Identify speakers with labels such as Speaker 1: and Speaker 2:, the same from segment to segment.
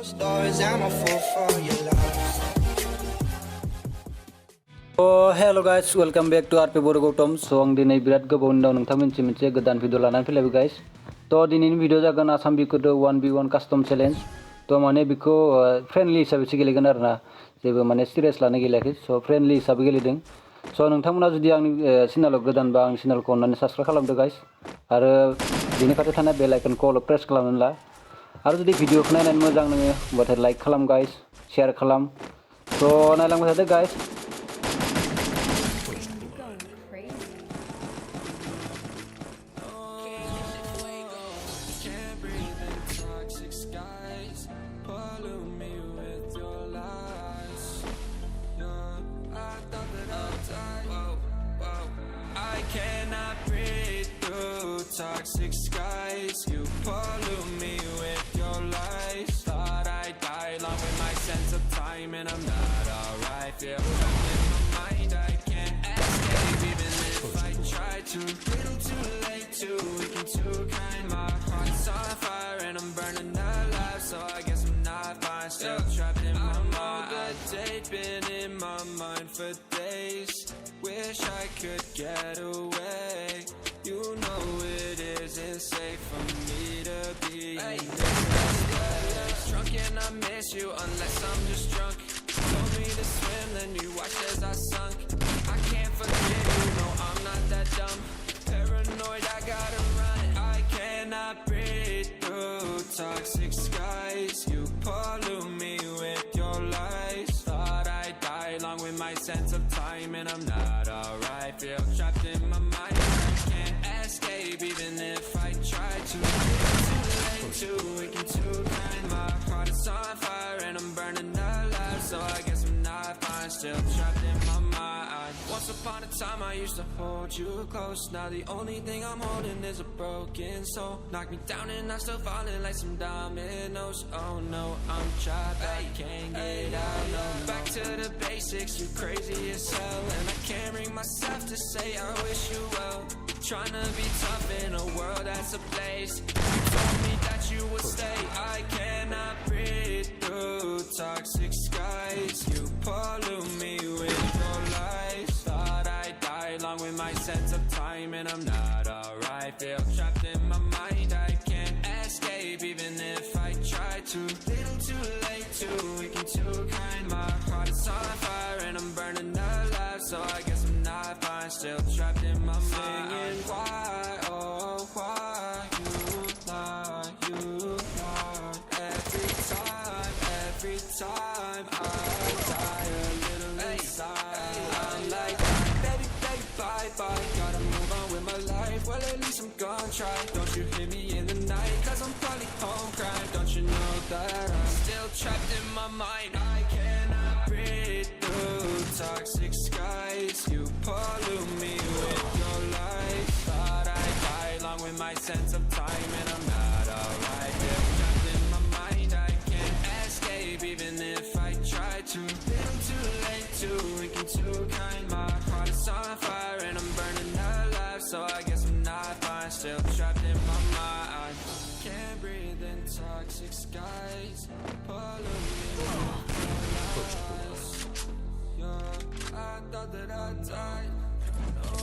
Speaker 1: Closed doors, I'm a fool for your love.
Speaker 2: Hello guys, welcome back to RP Bor Gautam. So आं दिनै बिराद गोबावनि उनाव नोंथांमोनसिम मोनसे गोदान भिडिअ लानानै फैलायबाय guys. तो दिनैनि भिडिअ जागोन आसाम बिको 1v1 कास्टम चेलेन्ज. तो माने बिखौ फ्रेन्डलि हिसाबैसो गेलेगोन आरोना, जेबो माने सिरियास लानो गेलेयाखै. स फ्रेन्डलि हिसाबै गेलेदों. स नोंथांमोना जुदि आंनि चेनेलाव गोदानबा आंनि चेनेलखौ अननानै साबस्क्राइब खालामदो गाइस. आरो बेनि खाथियाव थानाय बेल आइकनखौ अल प्रेस खालामनानै ला. आरो जुदि भिडिअखौ नायनानै मोजां नाङो होमबाथाय लाइक खालाम गाइस, शेयार खालाम. स नायलांबाय थादो guys.
Speaker 3: Toxic skies, you pollute me with your lies. Thought I'd die along with my sense of time, and I'm not alright. Feel trapped in my mind, I can't escape even if I try to. Little too late, too weak and too kind. My heart's on fire and I'm burning alive, so I guess I'm not fine. Still trapped in my mind. The date been in my mind for days. Wish I could get away. You know it isn't safe for me to be in this place. Drunk and I miss you unless I'm just drunk. Told me to swim, then you watched as I sunk. I can't forget you, no I'm not that dumb. Paranoid, I gotta run. I cannot breathe through toxic skies. You pollute me with your lies. Thought I'd die along with my sense of time, and I'm not alright. Feel trapped in my mind, escape even if I try to. Too late, too weak and too kind. My heart is on fire and I'm burning alive, so I guess I'm not fine. Still trapped in my mind. Once upon a time I used to hold you close. Now the only thing I'm holding is a broken soul. Knock me down and I'm still falling like some dominoes. Oh no, I'm trapped, I can't get out. No, back to the basics, you crazy as hell, and I can't bring myself to say I wish you well. Trying to be tough in a world that's a place. You told me that you would stay. I cannot breathe through toxic skies. You pollute me with your lies. Thought I'd die along with my sense of time, and I'm not alright. Feel trapped in my mind, I can't escape even if I try to. Little too late, too weak and too kind. My heart is on fire and I'm burning alive, so I guess I'm not fine. Still trapped in my mind. Why, oh why you lie, you lie. Every time I die a little inside. I'm like, baby, baby, bye, bye. Gotta move on with my life, well at least I'm gonna try. Don't you hit me in the night, cause I'm probably home crying. Don't you know that I'm still trapped in my mind. I cannot breathe through toxic skies. You pollute me with your life. Thought I'd die along with my sense of time, and I'm not alright. Feel trapped in my mind, I can't escape even if I try to. Little too late, too weak and too kind. My heart is on fire and I'm burning alive, so I guess I'm not fine. Still trapped in my mind. Can't breathe in toxic skies. Pollute me with your lies. Yeah, I thought that I'd die. No.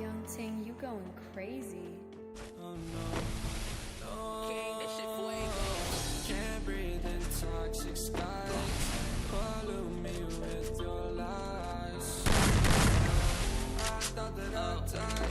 Speaker 4: Young Ting, you going crazy.
Speaker 3: Oh no, no. Can't breathe in toxic skies. Pollute me with your lies. I thought that I'd die.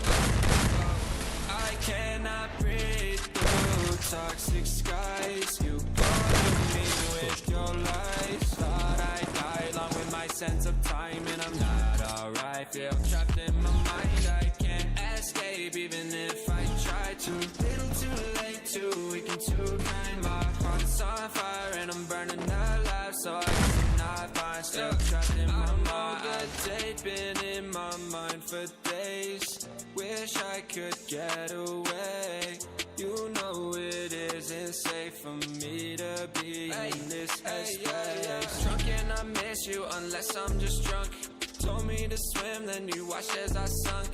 Speaker 3: I cannot breathe through toxic skies. You pollute me with your lies. Thought I'd die along with my sense of time, and I'm not alright. Feel trapped in my mind, I can't escape even if I try to. Little too late, too weak and too kind. My heart's on fire and I'm burning alive, so I guess I'm not fine. Still trapped in my mind. The date been in my mind for days. Wish I could get away. You know it isn't safe for me to be in this space. you unless I'm just drunk. Told me to swim, then you watched as I sunk.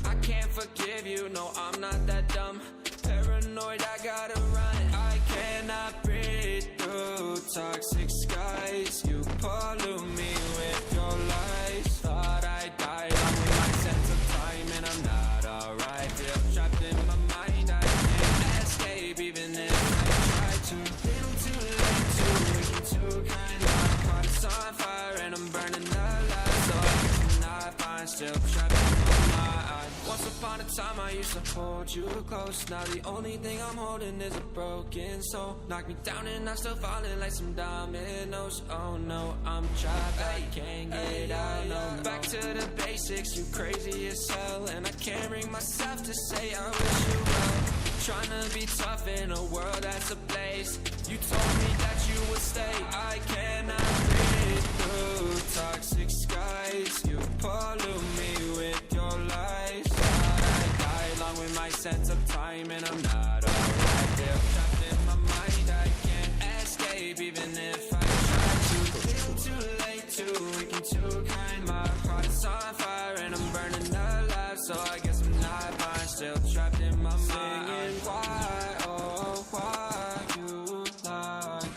Speaker 3: I can't forgive you, no, I'm not that dumb. Paranoid, I gotta run. I cannot breathe through toxic skies. You pollute me with your lies. Thought I died, I'm with my sense of time, and I'm not alright. Feel trapped in my mind, I can't escape even if I try to. Little too late, too weak, too kind. My heart is on fire and I'm burning alive. So I guess I'm not fine, still trapped in my mind. Once upon a time I used to hold you close. Now the only thing I'm holding is a broken soul. Knock me down and I'm still falling like some dominoes. Oh no, I'm trapped, I can't get out, no. Back to the basics, you crazy as hell. And I can't bring myself to say I wish you well. Trying to be tough in a world that's a place. You told me that you would stay. I cannot breathe through toxic skies. You pollute me with your lies. I die along with my sense of time, and I'm not alright. Feel trapped in my mind, I can't escape even if I try to. Little too late, too weak and too kind. My heart is on fire and I'm burning alive. So I guess I'm not fine, still trapped in my mind. Singing why, oh why you lied.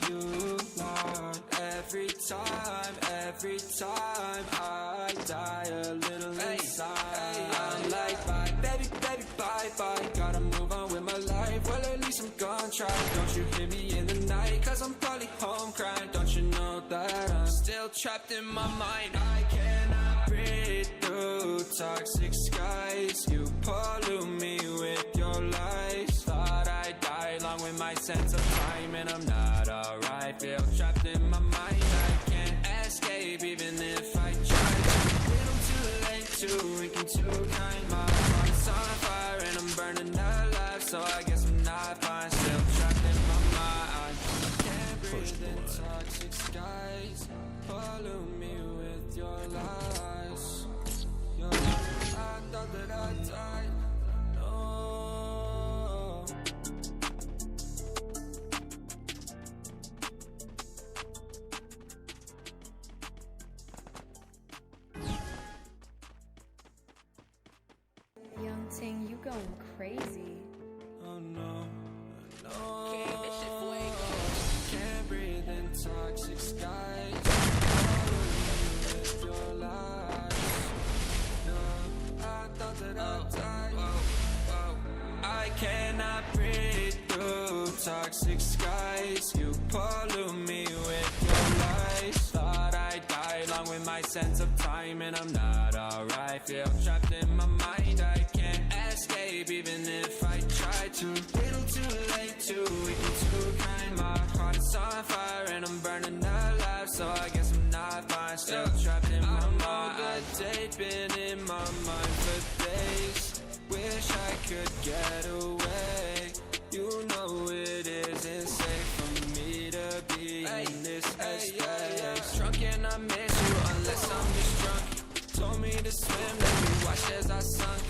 Speaker 3: Every time I die a little inside. I'm like bye, baby, bye. Gotta move on with my life, well at least I'm gonna try. Don't you hear me in the night, cause I'm probably home crying. Don't you know that I'm still trapped in my mind. I cannot breathe through toxic skies. You pollute me with your lies. Thought I died along with my sense of time, and I'm not alright. Feel trapped in my mind, I can't escape even if I try to. Little too late, too weak and too kind. My heart is on fire and I'm burning alive. So I guess I'm not fine, still trapped in my mind. Can't breathe in toxic skies. Pollute me with your lies. I thought that I died. No.
Speaker 4: Young Ting, you going crazy.
Speaker 3: Oh no, no. Can't breathe in toxic skies. With your lies. No, I thought that I died. I cannot breathe through toxic skies. You pollute me with your lies. Thought I died along with my sense of time, and I'm not alright. Feel trapped in my mind, I can't escape even if I try to. Little too late, too weak and too kind. My heart is on fire and I'm burning alive. So I guess I'm not fine, still trapped in my mind. A date been in my mind for days. Wish I could get away. You know it isn't safe for me to be in this headspace. Drunk and I miss you unless I'm just drunk. Told me to swim, let me watch as I sunk.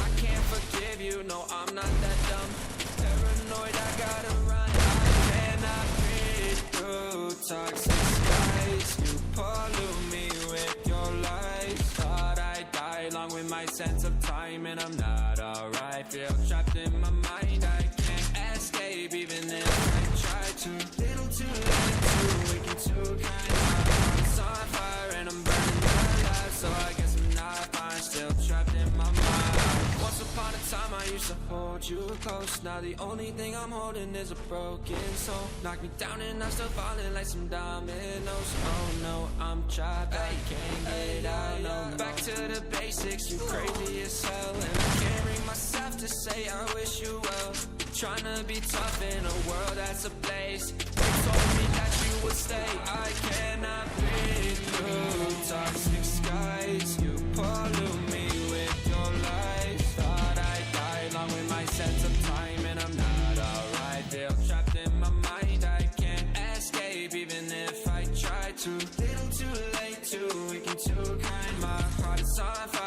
Speaker 3: I can't forgive you, no, I'm not that dumb. Paranoid, I gotta run. I cannot breathe through toxic skies. You pollute me with your lies. Thought I died along with my sense of time, and I'm not alright. Feel trapped in my mind, I can't escape even if I try to. Little too late, too weak and too kind. My heart is on fire and I'm burning alive. So I guess I'm not fine, still trapped in my mind. Once upon a time I used to hold you close. Now the only thing I'm holding is a broken soul. Knock me down and I'm still falling like some dominoes. Oh no, I'm trapped, I can't get out, no. Back to the basics, you crazy as hell. And I can't bring myself to say I wish you well. Trying to be tough in a world that's a place. You told me that you would stay. I cannot breathe through toxic skies. You pollute me with your lies. Thought I died along with my sense of time, and I'm not alright. Feel trapped in my mind, I can't escape even if I try to. Little too late, too weak and too kind. My heart is on fire.